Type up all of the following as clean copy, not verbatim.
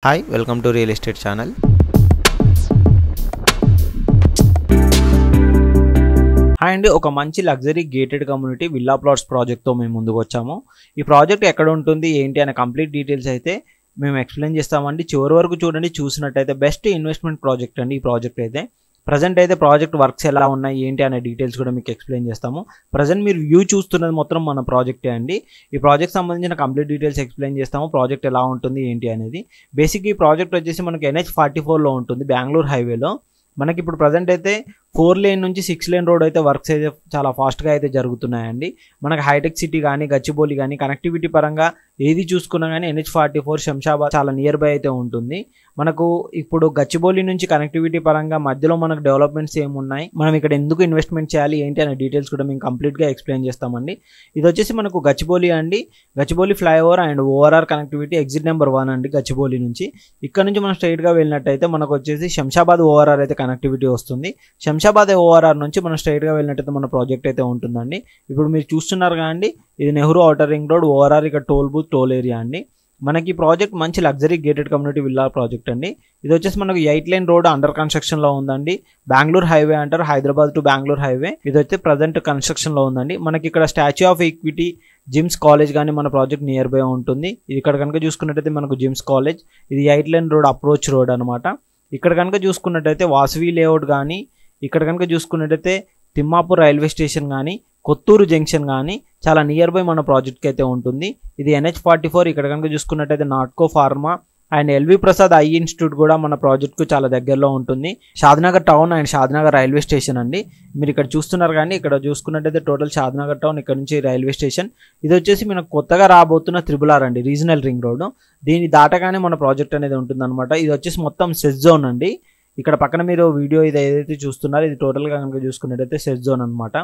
Hi, welcome to Real Estate Channel. And ఒక మంచి luxury gated community villa plots ప్రాజెక్ట్తో మేము ముందుకు వచ్చాము. ఈ ప్రాజెక్ట్ ఎక్కడ ఉంటుంది ఏంటి అనే కంప్లీట్ డీటెయిల్స్ అయితే మేము ఎక్స్ప్లెయిన్ చేస్తామండి. చివరి వరకు చూడండి. చూసినట్టయితే బెస్ట్ ఇన్వెస్ట్మెంట్ ప్రాజెక్ట్ అండి ఈ ప్రాజెక్ట్ అయితే. ప్రజెంట్ అయితే ప్రాజెక్ట్ వర్క్స్ ఎలా ఉన్నాయి ఏంటి అనే డీటెయిల్స్ కూడా మీకు ఎక్స్ప్లెయిన్ చేస్తాము. ప్రజెంట్ మీరు వ్యూ చూస్తున్నది మొత్తం మన ప్రాజెక్టే అండి. ఈ ప్రాజెక్ట్ సంబంధించిన కంప్లీట్ డీటెయిల్స్ ఎక్స్ప్లెయిన్ చేస్తాము. ప్రాజెక్ట్ ఎలా ఉంటుంది ఏంటి అనేది. బేసిక్ ఈ ప్రాజెక్ట్ వచ్చేసి మనకి NH44లో ఉంటుంది, బెంగళూరు హైవేలో. మనకి ఇప్పుడు ప్రజెంట్ అయితే 4 లేన్ నుంచి 6 లేన్ రోడ్ అయితే వర్క్స్ అయితే చాలా ఫాస్ట్గా అయితే జరుగుతున్నాయండి. మనకి హైటెక్ సిటీ కానీ గచ్చిబౌలి కానీ కనెక్టివిటీ పరంగా ఏది చూసుకున్నా కానీ NH44 శంషాబాద్ చాలా నియర్ బై అయితే ఉంటుంది. మనకు ఇప్పుడు గచ్చిబౌలి నుంచి కనెక్టివిటీ పరంగా మధ్యలో మనకు డెవలప్మెంట్స్ ఏమున్నాయి, మనం ఇక్కడ ఎందుకు ఇన్వెస్ట్మెంట్ చేయాలి ఏంటి అనే డీటెయిల్స్ కూడా మేము కంప్లీట్గా ఎక్స్ప్లెయిన్ చేస్తామండి. ఇది వచ్చేసి మనకు గచ్చిబౌలి అండి. Gachibowli flyover and ORR connectivity exit number 1 అండి గచ్చిబౌలి నుంచి. ఇక్కడ నుంచి మనం స్ట్రైట్గా వెళ్ళినట్టయితే మనకు వచ్చేసి శంషాబాద్ ఓఆర్ఆర్ అయితే కనెక్టివిటీ వస్తుంది. శంషాబాద్ ఓఆర్ఆర్ నుంచి మనం స్ట్రైట్గా వెళ్ళినట్టయితే మన ప్రాజెక్ట్ అయితే ఉంటుందండి. ఇప్పుడు మీరు చూస్తున్నారు కదండి, ఇది Nehru outer ring road ORR, ఇక్కడ టోల్ బూత్ టోల్ ఏరియా అండి. మనకి ప్రాజెక్ట్ మంచి luxury gated community villa project అండి. ఇది వచ్చేసి మనకు 8 లేన్ రోడ్ అండర్ కన్స్ట్రక్షన్లో ఉందండి. బెంగళూరు హైవే అంటారు, హైదరాబాద్ టు బెంగళూరు హైవే. ఇది అయితే ప్రజెంట్ కన్స్ట్రక్షన్లో ఉందండి. మనకి ఇక్కడ statue of equity, gyms college కానీ మన ప్రాజెక్ట్ నియర్ బై ఉంటుంది. ఇది ఇక్కడ కనుక చూసుకున్నట్టయితే మనకు జిమ్స్ కాలేజ్, ఇది 8 లేన్ రోడ్ అప్రోచ్ రోడ్ అనమాట. ఇక్కడ కనుక చూసుకున్నట్టయితే వాసవి లేఅవుట్ కానీ, ఇక్కడ కనుక చూసుకున్నట్టయితే తిమ్మాపూర్ రైల్వే స్టేషన్ కానీ, కొత్తూరు జంక్షన్ కానీ చాలా నియర్ బై మన ప్రాజెక్ట్కి అయితే ఉంటుంది. ఇది NH44. ఇక్కడ కనుక చూసుకున్నట్టయితే Natco pharma and LV Prasad I institute కూడా మన ప్రాజెక్ట్కు చాలా దగ్గరలో ఉంటుంది. Shadnagar town and Shadnagar railway station అండి. మీరు ఇక్కడ చూస్తున్నారు కానీ ఇక్కడ చూసుకున్నట్టయితే టోటల్ షాద్నగర్ టౌన్, ఇక్కడ నుంచి రైల్వే స్టేషన్. ఇది వచ్చేసి మనకు కొత్తగా రాబోతున్న RRR అండి, రీజనల్ రింగ్ రోడ్. దీన్ని దాటగానే మన ప్రాజెక్ట్ అనేది ఉంటుందన్నమాట. ఇది వచ్చేసి మొత్తం సెజ్ జోన్ అండి. ఇక్కడ పక్కన మీరు వీడియో ఇది ఏదైతే చూస్తున్నారో ఇది టోటల్గా కనుక చూసుకున్నట్టయితే సెజ్ జోన్ అనమాట.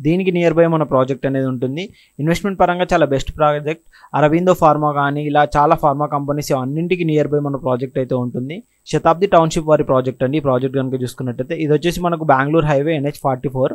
దీనికి నియర్ బై మన ప్రాజెక్ట్ అనేది ఉంటుంది. ఇన్వెస్ట్మెంట్ పరంగా చాలా బెస్ట్ ప్రాజెక్ట్. అరవిందో ఫార్మా కానీ ఇలా చాలా ఫార్మా కంపెనీస్ అన్నింటికి నియర్ బై మన ప్రాజెక్ట్ అయితే ఉంటుంది. శతాబ్ది టౌన్షిప్ వారి ప్రాజెక్ట్ అండి. ఈ ప్రాజెక్ట్ కనుక చూసుకున్నట్టయితే ఇది వచ్చేసి మనకు బెంగళూరు హైవే NH44,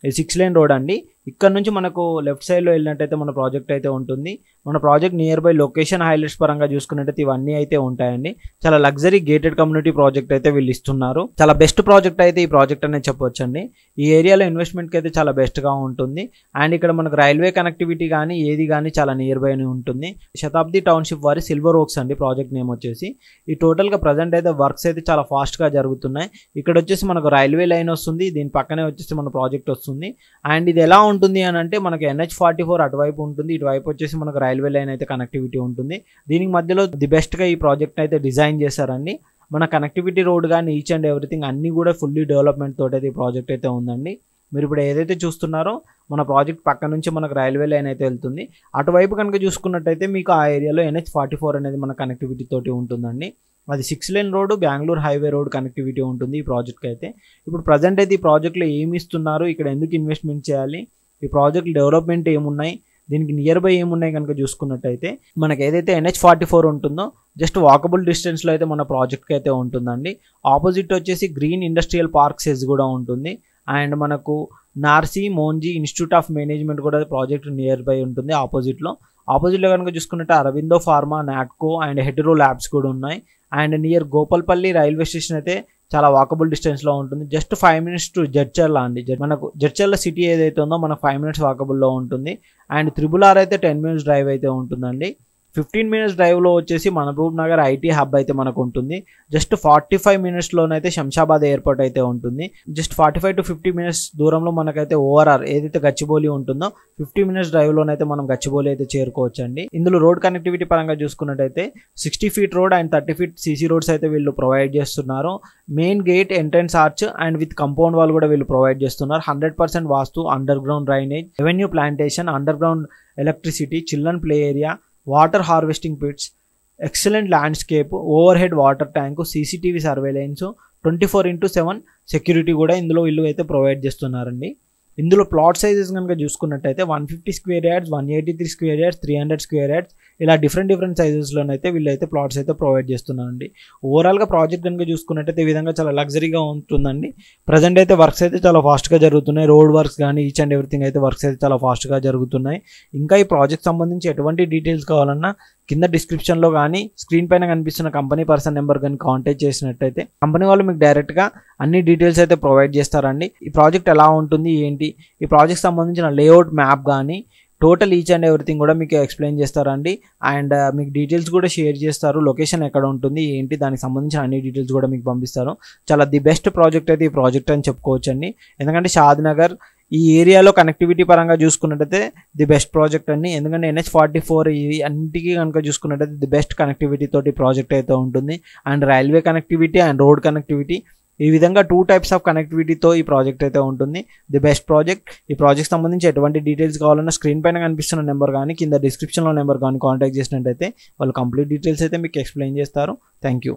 ఇది 6 లేన్ రోడ్ అండి. ఇక్కడ నుంచి మనకు లెఫ్ట్ సైడ్లో వెళ్ళినట్టయితే మన ప్రాజెక్ట్ అయితే ఉంటుంది. మన project near by location highlights పరంగా చూసుకున్నట్టయితే ఇవన్నీ అయితే ఉంటాయండి. చాలా లగ్జరీ గేటెడ్ కమ్యూనిటీ ప్రాజెక్ట్ అయితే వీళ్ళు ఇస్తున్నారు. చాలా బెస్ట్ ప్రాజెక్ట్ అయితే ఈ ప్రాజెక్ట్ అనేది చెప్పొచ్చండి. ఈ ఏరియాలో ఇన్వెస్ట్మెంట్కి అయితే చాలా బెస్ట్గా ఉంటుంది. అండ్ ఇక్కడ మనకు రైల్వే కనెక్టివిటీ కానీ ఏది కానీ చాలా నియర్ బై ఉంటుంది. శతాబ్ది టౌన్షిప్ వారి సిల్వర్ ఓక్స్ అండి ప్రాజెక్ట్ నేమ్ వచ్చేసి. ఈ టోటల్గా ప్రజెంట్ అయితే వర్క్స్ అయితే చాలా ఫాస్ట్గా జరుగుతున్నాయి. ఇక్కడ వచ్చేసి మనకు రైల్వే లైన్ వస్తుంది, దీని పక్కనే వచ్చేసి మన ప్రాజెక్ట్ వస్తుంది. అండ్ ఇది ఎలా ఉంటుంది అని అంటే మనకు NH44 అటువైపు ఉంటుంది, ఇటువైపు వచ్చేసి మనకు రైల్వే లైన్ అయితే కనెక్టివిటీ ఉంటుంది. దీనికి మధ్యలో ది బెస్ట్గా ఈ ప్రాజెక్ట్ అయితే డిజైన్ చేశారండి. మన కనెక్టివిటీ రోడ్ కానీ ఈచ్ అండ్ ఎవ్రీథింగ్ అన్నీ కూడా ఫుల్లీ డెవలప్మెంట్ తోటి అయితే ఈ ప్రాజెక్ట్ అయితే ఉందండి. మీరు ఇప్పుడు ఏదైతే చూస్తున్నారో మన ప్రాజెక్ట్ పక్క నుంచి మనకు రైల్వే లైన్ అయితే వెళ్తుంది. అటువైపు కనుక చూసుకున్నట్టయితే మీకు ఆ ఏరియాలో NH44 అనేది మన కనెక్టివిటీ తోటి ఉంటుందండి. అది 6 lane road Bengaluru highway road connectivity ఉంటుంది ఈ ప్రాజెక్ట్కి అయితే. ఇప్పుడు ప్రజెంట్ అయితే ఈ ప్రాజెక్ట్లో ఏమి ఇస్తున్నారు, ఇక్కడ ఎందుకు ఇన్వెస్ట్మెంట్ చేయాలి, ఈ ప్రాజెక్ట్ డెవలప్మెంట్ ఏమున్నాయి, దీనికి నియర్ బై ఏమున్నాయి కనుక చూసుకున్నట్టయితే మనకి ఏదైతే NH44 ఉంటుందో జస్ట్ వాకబుల్ డిస్టెన్స్లో అయితే మన ప్రాజెక్ట్కి అయితే ఉంటుందండి. ఆపోజిట్ వచ్చేసి గ్రీన్ ఇండస్ట్రియల్ పార్క్ సెజ్ కూడా ఉంటుంది. అండ్ మనకు Narsee Monjee institute of management కూడా ప్రాజెక్ట్ నియర్ బై ఉంటుంది ఆపోజిట్లో కనుక చూసుకున్నట్టు Aurobindo pharma, Natco and Hetero labs కూడా ఉన్నాయి. And near Gopalpalli railway station అయితే చాలా వాకబుల్ డిస్టెన్స్లో ఉంటుంది. జస్ట్ 5 మినిట్స్ టు జడ్చర్ల అండి. మనకు జడ్చర్ల సిటీ ఏదైతే ఉందో మనకు 5 మినిట్స్ వాకబుల్లో ఉంటుంది. అండ్ RRR అయితే 10 మినిట్స్ డ్రైవ్ అయితే ఉంటుందండి. 15 మినిట్స్ డ్రైవ్లో వచ్చేసి మహబూబ్ నగర్ ఐటీ హబ్ అయితే మనకు ఉంటుంది. జస్ట్ 45 మినిట్స్లోనైతే శంషాబాద్ ఎయిర్పోర్ట్ అయితే ఉంటుంది. జస్ట్ 45 to 50 మినిట్స్ దూరంలో మనకైతే ఓఆర్ఆర్ ఏదైతే గచ్చిబౌలి ఉంటుందో 50 మినిట్స్ డ్రైవ్లోనైతే మనం గచ్చిబౌలి అయితే చేరుకోవచ్చు అండి. ఇందులో రోడ్ కనెక్టివిటీ పరంగా చూసుకున్నట్టయితే 60 feet road and 30 feet CC roads అయితే వీళ్ళు ప్రొవైడ్ చేస్తున్నారు. Main gate, entrance arch and with compound wall కూడా వీళ్ళు ప్రొవైడ్ చేస్తున్నారు. 100% vastu, under ground drainage, revenue plantation, under ground electricity, children play area, water harvesting pits, excellent landscape, over head water tank, CCTV surveillance, 24/7 security కూడా ఇందులో వీళ్ళు అయితే provide చేస్తున్నారండి. ఇందులో plot sizes కనుక చూసుకున్నట్టయితే 150 square yards, 183 square yards, 300 square yards, ఇలా different సైజెస్లోనైతే వీళ్ళైతే ప్లాట్స్ అయితే ప్రొవైడ్ చేస్తున్నారండి. ఓవరాల్గా ప్రాజెక్ట్ కనుక చూసుకున్నట్టయితే ఈ విధంగా చాలా లగ్జరీగా ఉంటుందండి. ప్రజెంట్ అయితే వర్క్స్ అయితే చాలా ఫాస్ట్గా జరుగుతున్నాయి. రోడ్ వర్క్స్ కానీ ఈచ్ అండ్ ఎవ్రీథింగ్ అయితే వర్క్స్ అయితే చాలా ఫాస్ట్గా జరుగుతున్నాయి. ఇంకా ఈ ప్రాజెక్ట్ సంబంధించి ఎటువంటి డీటెయిల్స్ కావాలన్నా కింద డిస్క్రిప్షన్లో కానీ స్క్రీన్ పైన కనిపిస్తున్న కంపెనీ పర్సన్ నెంబర్ కానీ కాంటాక్ట్ చేసినట్టయితే కంపెనీ వాళ్ళు మీకు డైరెక్ట్గా అన్ని డీటెయిల్స్ అయితే ప్రొవైడ్ చేస్తారండి. ఈ ప్రాజెక్ట్ ఎలా ఉంటుంది ఏంటి, ఈ ప్రాజెక్ట్ సంబంధించిన లేఅవుట్ మ్యాప్ కానీ టోటల్ ఈచ్ అండ్ ఎవ్రీథింగ్ కూడా మీకు ఎక్స్ప్లెయిన్ చేస్తారండి. అండ్ మీకు డీటెయిల్స్ కూడా షేర్ చేస్తారు. లొకేషన్ ఎక్కడ ఉంటుంది ఏంటి దానికి సంబంధించిన అన్ని డీటెయిల్స్ కూడా మీకు పంపిస్తారు. చాలా ది బెస్ట్ ప్రాజెక్ట్ అయితే ఈ ప్రాజెక్ట్ అని చెప్పుకోవచ్చండి. ఎందుకంటే షాద్నగర్ ఈ ఏరియాలో కనెక్టివిటీ పరంగా చూసుకున్నట్టయితే ది బెస్ట్ ప్రాజెక్ట్ అండి. ఎందుకంటే NH-44 ఈ అన్నిటికీ కనుక చూసుకున్నట్టయితే ది బెస్ట్ కనెక్టివిటీ తోటి ప్రాజెక్ట్ అయితే ఉంటుంది. And railway connectivity and road connectivity ఈ విధంగా 2 టైప్స్ ఆఫ్ కనెక్టివిటీతో ఈ ప్రాజెక్ట్ అయితే ఉంటుంది. The best project. ఈ ప్రాజెక్ట్ సంబంధించి ఎటువంటి డీటెయిల్స్ కావాలన్నా స్క్రీన్ పైన కనిపిస్తున్న నెంబర్ కానీ కింద డిస్క్రిప్షన్లో నెంబర్ కానీ కాంటాక్ట్ చేసినట్టయితే వాళ్ళు కంప్లీట్ డీటెయిల్స్ అయితే మీకు ఎక్స్ప్లెయిన్ చేస్తారు. Thank you.